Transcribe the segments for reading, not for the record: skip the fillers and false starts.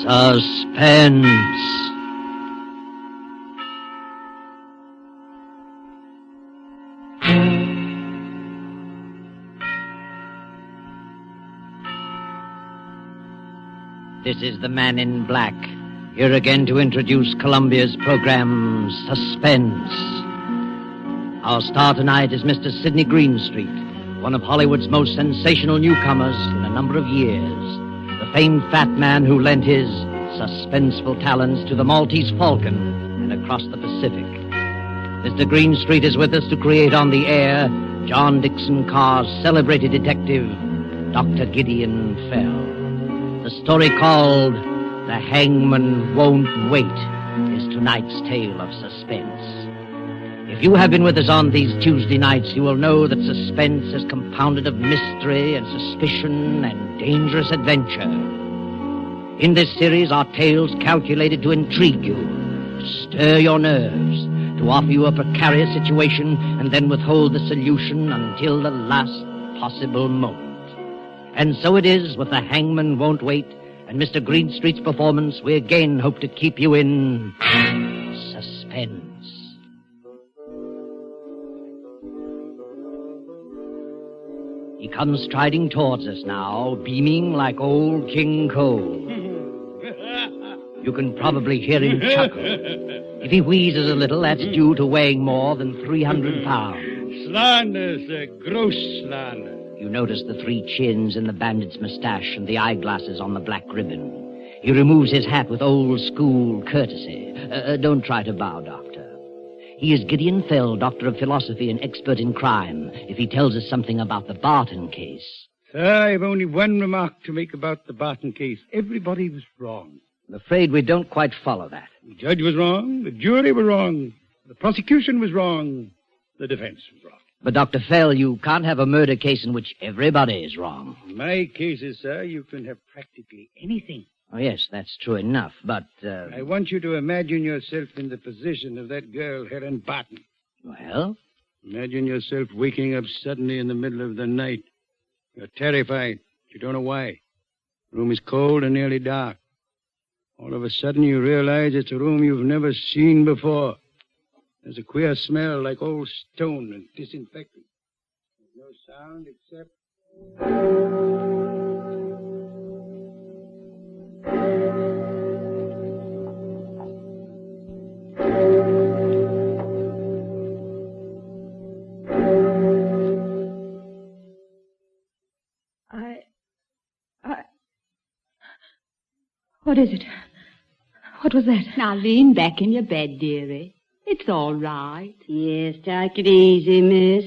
Suspense. This is the Man in Black, here again to introduce Columbia's program, Suspense. Our star tonight is Mr. Sidney Greenstreet, one of Hollywood's most sensational newcomers in a number of years. The famed fat man who lent his suspenseful talents to the Maltese Falcon and across the Pacific. Mr. Greenstreet is with us to create on the air John Dixon Carr's celebrated detective, Dr. Gideon Fell. The story called The Hangman Won't Wait is tonight's tale of suspense. If you have been with us on these Tuesday nights, you will know that suspense is compounded of mystery and suspicion and dangerous adventure. In this series are tales calculated to intrigue you, to stir your nerves, to offer you a precarious situation and then withhold the solution until the last possible moment. And so it is with The Hangman Won't Wait and Mr. Greenstreet's performance. We again hope to keep you in suspense. He comes striding towards us now, beaming like old King Cole. You can probably hear him chuckle. If he wheezes a little, that's due to weighing more than 300 pounds. Slander, sir, gross slander. You notice the 3 chins in the bandit's mustache and the eyeglasses on the black ribbon. He removes his hat with old-school courtesy. Don't try to bow, Doctor. He is Gideon Fell, Doctor of Philosophy and expert in crime, if he tells us something about the Barton case. Sir, I have only one remark to make about the Barton case. Everybody was wrong. I'm afraid we don't quite follow that. The judge was wrong, the jury were wrong, the prosecution was wrong, the defense was wrong. But, Dr. Fell, you can't have a murder case in which everybody is wrong. In my cases, sir, you can have practically anything. Oh, yes, that's true enough, but, I want you to imagine yourself in the position of that girl, Helen Barton. Well? Imagine yourself waking up suddenly in the middle of the night. You're terrified. You don't know why. The room is cold and nearly dark. All of a sudden, you realize it's a room you've never seen before. There's a queer smell like old stone and disinfectant. There's no sound except... What is it? What was that? Now lean back in your bed, dearie. It's all right. Yes, take it easy, miss.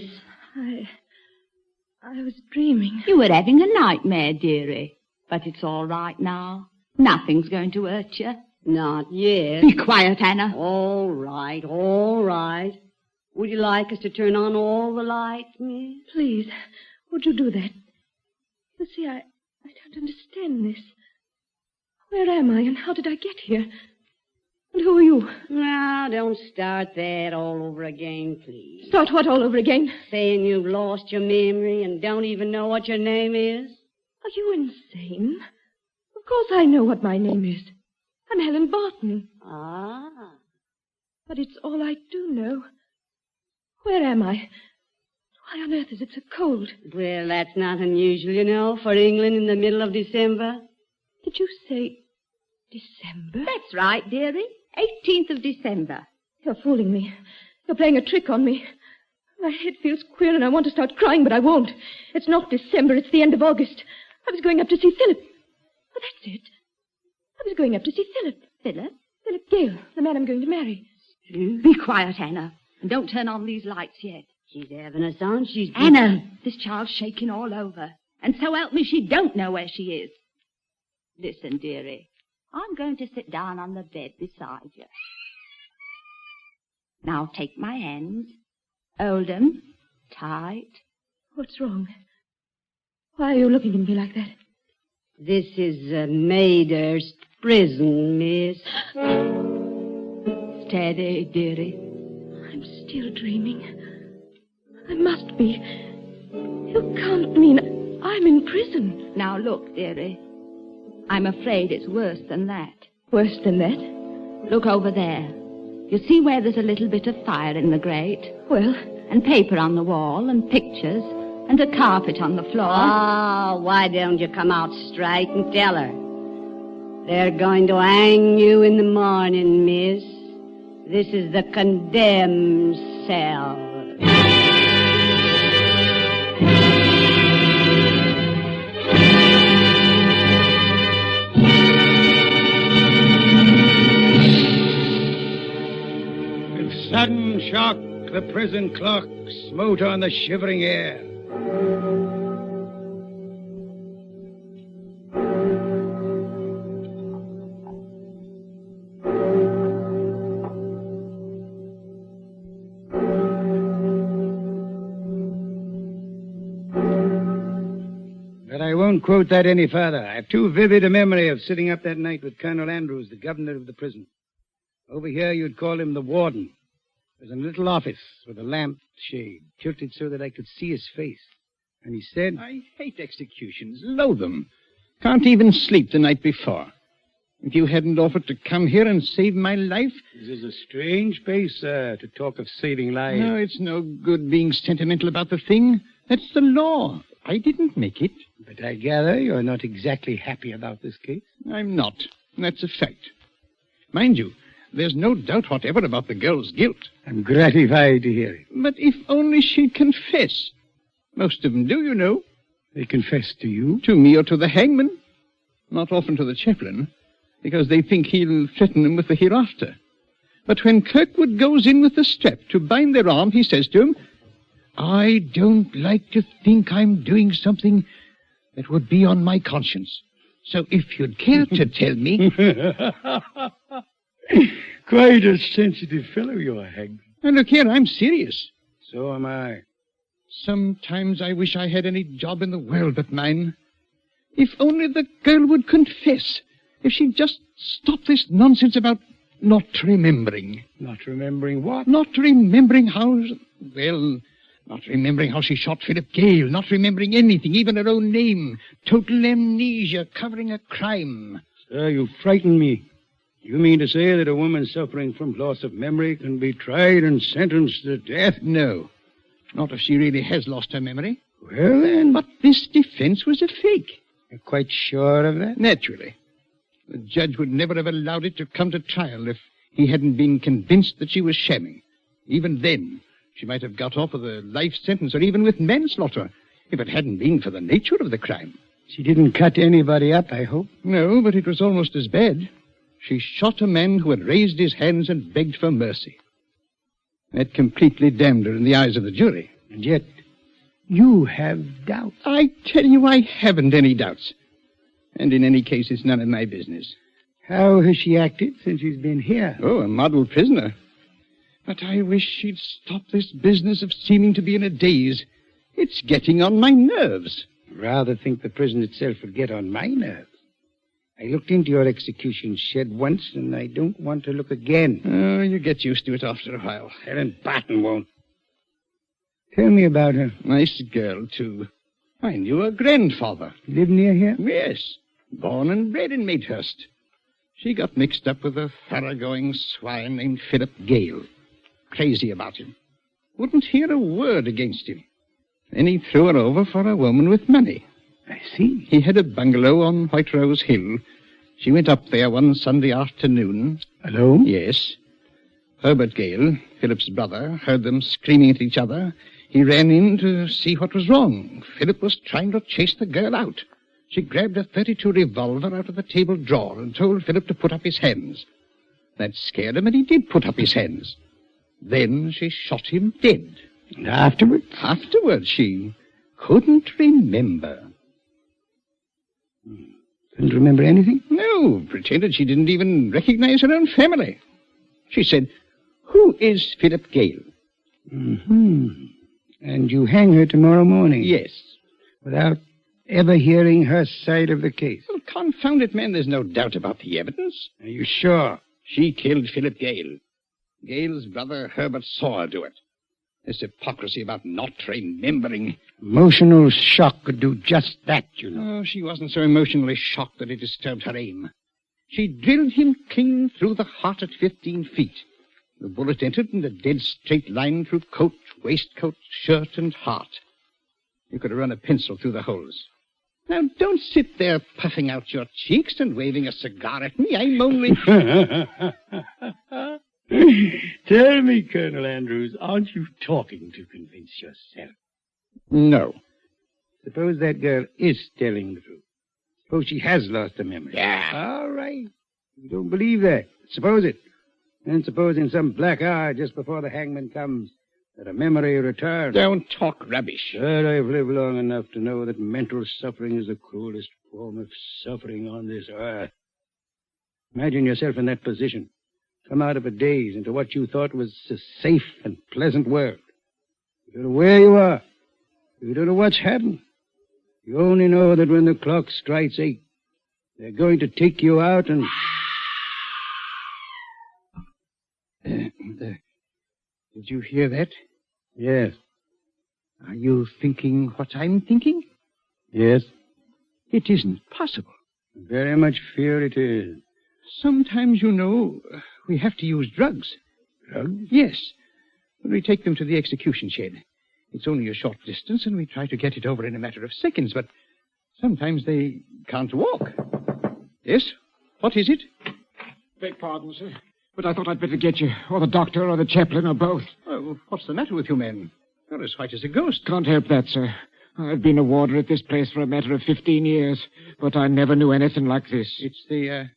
I was dreaming. You were having a nightmare, dearie. But it's all right now. Nothing's going to hurt you. Not yet. Be quiet, Anna. All right, all right. Would you like us to turn on all the lights, miss? Please, would you do that? You see, I don't understand this. Where am I, and how did I get here? And who are you? Now, don't start that all over again, please. Start what all over again? Saying you've lost your memory and don't even know what your name is? Are you insane? Of course I know what my name is. I'm Helen Barton. Ah. But it's all I do know. Where am I? Why on earth is it so cold? Well, that's not unusual, you know, for England in the middle of December. Did you say December? That's right, dearie. 18th of December. You're fooling me. You're playing a trick on me. My head feels queer and I want to start crying, but I won't. It's not December, it's the end of August. I was going up to see Philip. Oh, that's it. I was going up to see Philip. Philip? Philip Gale, the man I'm going to marry. Be quiet, Anna. And don't turn on these lights yet. She's having us on. Anna, this child's shaking all over. And so help me, she don't know where she is. Listen, dearie. I'm going to sit down on the bed beside you. Now take my hands. Hold them tight. What's wrong? Why are you looking at me like that? This is Maidhurst prison, miss. Steady, dearie. I'm still dreaming. I must be. You can't mean I'm in prison. Now look, dearie. I'm afraid it's worse than that. Worse than that? Look over there. You see where there's a little bit of fire in the grate? Well, And paper on the wall, and pictures, and a carpet on the floor. Oh, why don't you come out straight and tell her? They're going to hang you in the morning, miss. This is the condemned cell. With sudden shock, the prison clock smote on the shivering air. But I won't quote that any further. I have too vivid a memory of sitting up that night with Colonel Andrews, the governor of the prison. Over here, you'd call him the warden. There's a little office with a lamp shade tilted so that I could see his face. And he said, I hate executions, loathe them. Can't even sleep the night before. If you hadn't offered to come here and save my life... "This is a strange place, sir, to talk of saving lives." No, it's no good being sentimental about the thing. That's the law. I didn't make it. But I gather you're not exactly happy about this case. I'm not. That's a fact. Mind you, there's no doubt whatever about the girl's guilt. I'm gratified to hear it. But if only she'd confess. Most of them do, you know. They confess to you? To me or to the hangman. Not often to the chaplain, because they think he'll threaten them with the hereafter. But when Kirkwood goes in with the strap to bind their arm, he says to him, I don't like to think I'm doing something that would be on my conscience. So if you'd care to tell me... Quite a sensitive fellow you are, Hangman. And look here, I'm serious. So am I. Sometimes I wish I had any job in the world but mine. If only the girl would confess. If she'd just stop this nonsense about not remembering. Not remembering what? Not remembering how... Well, not remembering how she shot Philip Gale. Not remembering anything, even her own name. Total amnesia, covering a crime. Sir, you frighten me. You mean to say that a woman suffering from loss of memory can be tried and sentenced to death? No. Not if she really has lost her memory. Well, then... But this defense was a fake. You're quite sure of that? Naturally. The judge would never have allowed it to come to trial if he hadn't been convinced that she was shamming. Even then, she might have got off with a life sentence or even with manslaughter if it hadn't been for the nature of the crime. She didn't cut anybody up, I hope. No, but it was almost as bad. She shot a man who had raised his hands and begged for mercy. That completely damned her in the eyes of the jury. And yet, you have doubts. I tell you, I haven't any doubts. And in any case, it's none of my business. How has she acted since she's been here? Oh, a model prisoner. But I wish she'd stop this business of seeming to be in a daze. It's getting on my nerves. Rather think the prison itself would get on my nerves. I looked into your execution shed once, and I don't want to look again. Oh, you get used to it after a while. Helen Barton won't. Tell me about her. Nice girl, too. I knew her grandfather. Live near here? Yes. Born and bred in Maidhurst. She got mixed up with a thoroughgoing swine named Philip Gale. Crazy about him. Wouldn't hear a word against him. Then he threw her over for a woman with money. I see. He had a bungalow on White Rose Hill. She went up there one Sunday afternoon. Alone? Yes. Herbert Gale, Philip's brother, heard them screaming at each other. He ran in to see what was wrong. Philip was trying to chase the girl out. She grabbed a .32 revolver out of the table drawer and told Philip to put up his hands. That scared him, and he did put up his hands. Then she shot him dead. And afterwards? Afterwards, she couldn't remember. Couldn't remember anything? No, pretended she didn't even recognize her own family. She said, "Who is Philip Gale?" Mm-hmm. And you hang her tomorrow morning? Yes. Without ever hearing her side of the case? Well, confound it, man, there's no doubt about the evidence. Are you sure? She killed Philip Gale. Gale's brother Herbert saw her do it. This hypocrisy about not remembering. Emotional shock could do just that, you know. Oh, she wasn't so emotionally shocked that it disturbed her aim. She drilled him clean through the heart at 15 feet. The bullet entered in a dead straight line through coat, waistcoat, shirt, and heart. You could have run a pencil through the holes. Now, don't sit there puffing out your cheeks and waving a cigar at me. I'm only... Tell me, Colonel Andrews, aren't you talking to convince yourself? No. Suppose that girl is telling the truth. Suppose she has lost her memory. Yeah. All right. You don't believe that. Suppose it. And suppose in some black hour just before the hangman comes that a memory returns. Don't talk rubbish. But I've lived long enough to know that mental suffering is the cruelest form of suffering on this earth. Imagine yourself in that position. Come out of a daze into what you thought was a safe and pleasant world. You don't know where you are. You don't know what's happened. You only know that when the clock strikes 8, they're going to take you out and... Did you hear that? Yes. Are you thinking what I'm thinking? Yes. It isn't possible. Very much fear it is. Sometimes, you know, we have to use drugs. Drugs? Yes. When we take them to the execution shed. It's only a short distance, and we try to get it over in a matter of seconds, but sometimes they can't walk. Yes? What is it? Beg pardon, sir, but I thought I'd better get you, or the doctor, or the chaplain, or both. Oh, what's the matter with you men? You're as white as a ghost. Can't help that, sir. I've been a warder at this place for a matter of 15 years, but I never knew anything like this. It's the,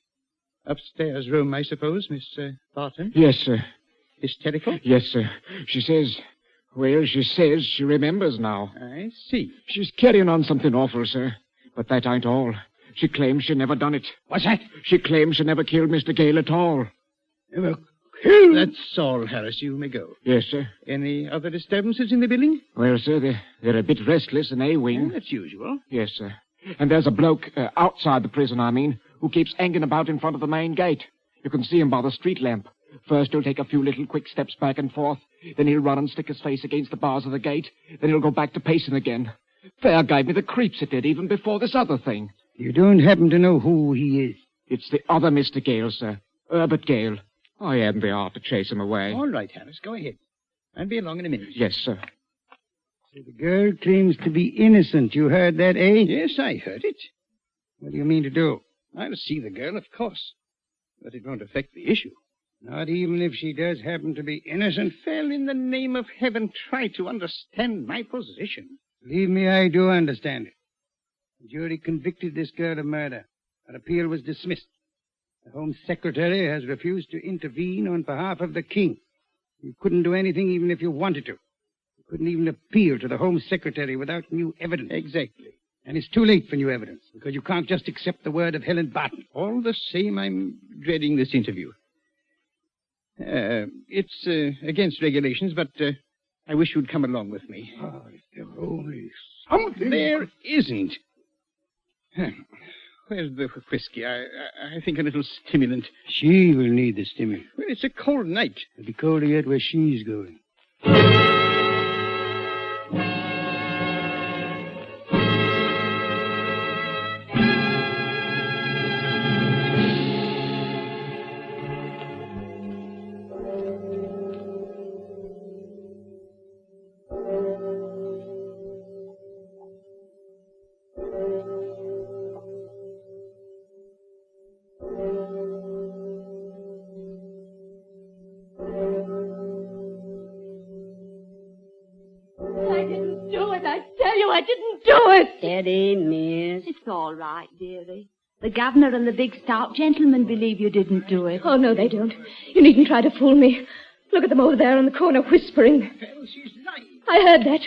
upstairs room, I suppose, Miss Barton? Yes, sir. Hysterical? Yes, sir. She says she remembers now. I see. She's carrying on something awful, sir. But that ain't all. She claims she never done it. What's that? She claims she never killed Mr. Gale at all. Never killed? That's all, Harris. You may go. Yes, sir. Any other disturbances in the building? Well, sir, they're a bit restless in A-wing. That's usual. Yes, sir. And there's a bloke, outside the prison, who keeps hanging about in front of the main gate. You can see him by the street lamp. First, he'll take a few little quick steps back and forth. Then he'll run and stick his face against the bars of the gate. Then he'll go back to pacing again. Fair gave me the creeps it did, even before this other thing. You don't happen to know who he is? It's the other Mr. Gale, sir. Herbert Gale. I hadn't the heart to chase him away. All right, Harris, go ahead. I'll be along in a minute. Yes, sir. So the girl claims to be innocent. You heard that, eh? Yes, I heard it. What do you mean to do? I'll see the girl, of course. But it won't affect the issue. Not even if she does happen to be innocent? Well, in the name of heaven, try to understand my position. Believe me, I do understand it. The jury convicted this girl of murder. Her appeal was dismissed. The Home Secretary has refused to intervene on behalf of the King. You couldn't do anything even if you wanted to. You couldn't even appeal to the Home Secretary without new evidence. Exactly. And it's too late for new evidence, because you can't just accept the word of Helen Barton. All the same, I'm dreading this interview. It's against regulations, but I wish you'd come along with me. Oh, if there were only something. There isn't. Where's the whiskey? I think a little stimulant. She will need the stimulant. Well, it's a cold night. It'll be colder yet where she's going. I didn't do it. Steady, miss. It's all right, dearie. The governor and the big stout gentleman believe you didn't do it. Oh, no, they don't. You needn't try to fool me. Look at them over there in the corner whispering. Phil, she's lying. I heard that.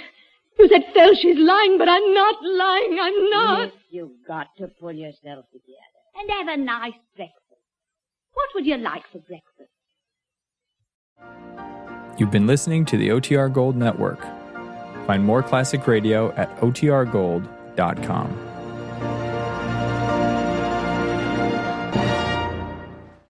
You said, Phil, she's lying, but I'm not lying. I'm not. Miss, you've got to pull yourself together. And have a nice breakfast. What would you like for breakfast? You've been listening to the OTR Gold Network. Find more classic radio at otrgold.com.